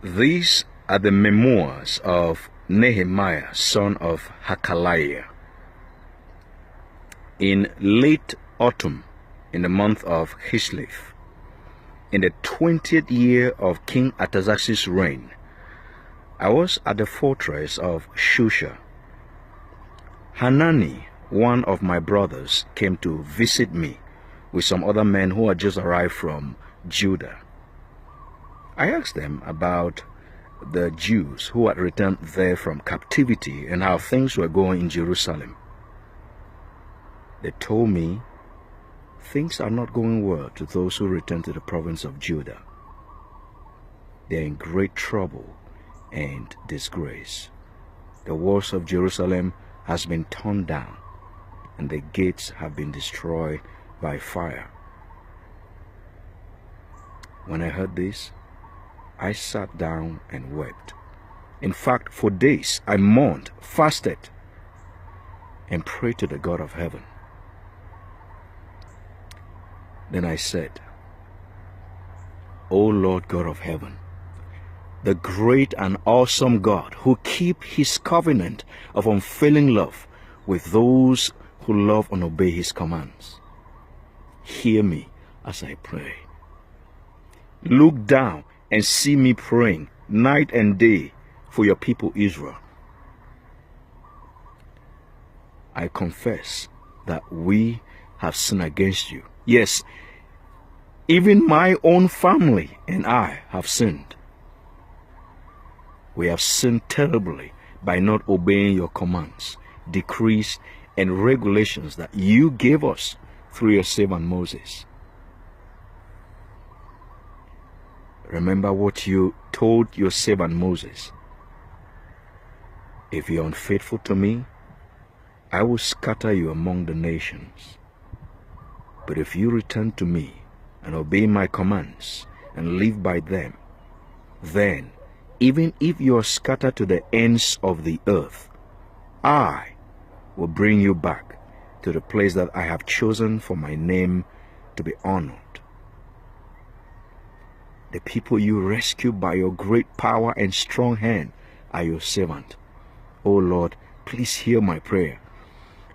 These are the memoirs of Nehemiah, son of Hakaliah. In late autumn, in the month of Kislev, in the 20th year of King Artaxerxes' reign, I was at the fortress of Shusha. Hanani, one of my brothers, came to visit me with some other men who had just arrived from Judah. I asked them about the Jews who had returned there from captivity and how things were going in Jerusalem. They told me things are not going well to those who return to the province of Judah. They are in great trouble and disgrace. The walls of Jerusalem has been torn down, and the gates have been destroyed by fire. When I heard this, I sat down and wept. In fact, for days I mourned, fasted, and prayed to the God of heaven. Then I said, O Lord God of heaven, the great and awesome God who keep his covenant of unfailing love with those who love and obey his commands, hear me as I pray. Look down and see me praying night and day for your people Israel. I confess that we have sinned against you. Yes, even my own family and I have sinned. We have sinned terribly by not obeying your commands, decrees, and regulations that you gave us through your servant Moses. Remember what you told your servant Moses. If you are unfaithful to me, I will scatter you among the nations. But if you return to me and obey my commands and live by them, then, even if you are scattered to the ends of the earth, I will bring you back to the place that I have chosen for my name to be honored. The people you rescued by your great power and strong hand are your servant. O Lord, please hear my prayer.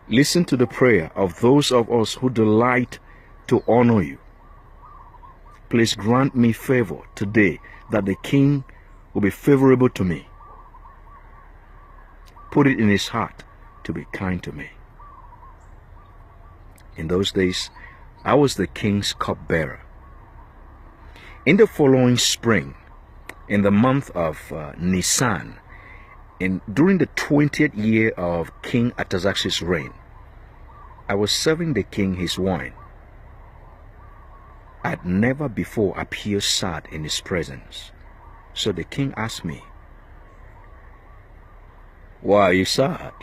Listen to the prayer of those of us who delight to honor you. Please grant me favor today, that the king will be favorable to me. Put it in his heart to be kind to me. In those days, I was the king's cupbearer. In the following spring, in the month of Nisan, during the 20th year of King Artaxerxes' reign, I was serving the king his wine. I had never before appeared sad in his presence. So the king asked me, "Why are you sad?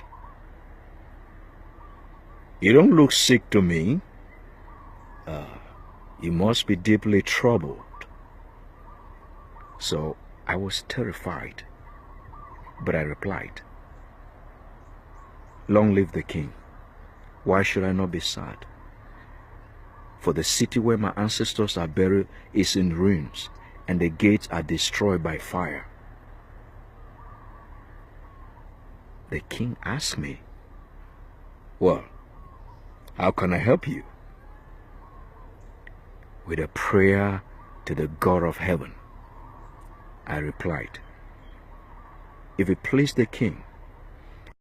You don't look sick to me. You must be deeply troubled." So I was terrified, but I replied, "Long live the king. Why should I not be sad? For the city where my ancestors are buried is in ruins, and the gates are destroyed by fire." The king asked me, "Well, how can I help you?" With a prayer to the God of heaven, I replied, "If it please the king,